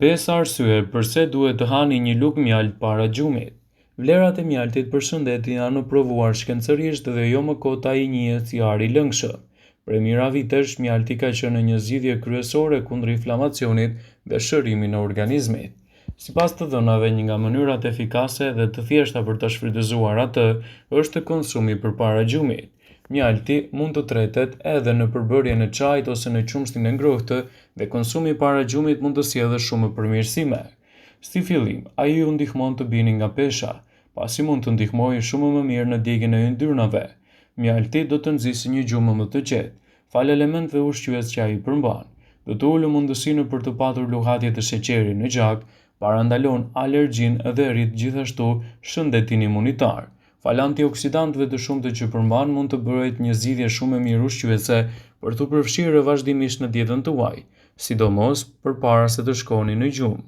Pesë arsye pse duhet të hani një lug mjalt para gjumit. Vlerat e mjaltit për shëndet janë provuar shkencërisht dhe jo më kot ai njihet si ari i lëngshëm. Prej mijëra vitesh, mjalti ka qenë një zgjidhje kryesore kundër inflamacionit dhe shërimit në organizmit. Sipas të dhënave, një nga mënyrat efikase dhe të thjeshta për ta shfrytëzuar atë është konsumi përpara gjumit. Mjalti mund të tretet edhe në përbërjen e çajit ose në qumshtin e ngrohtë dhe konsumi para gjumit mund të sjellë shumë përmirësime. Si fillim, ai ju ndihmon të bini nga pesha, pasi mund të ndihmojë shumë më mirë në djegjen e yndyrnave. Mjalti do të nxjisë një gjumë më të qetë, falë elementeve ushqyes që ai përmban. Do të ulë mundësinë për të patur luhatje të sheqerit në gjak, parandalon alergjinë dhe rrit gjithashtu shëndetin imunitar. Falë antioksidantëve të shumtë që përmban, mund të bëhet një zgjidhje shumë e mirë ushqyese për t'u përfshirë vazhdimisht në dietën tuaj, sidomos përpara se të shkoni në gjumë.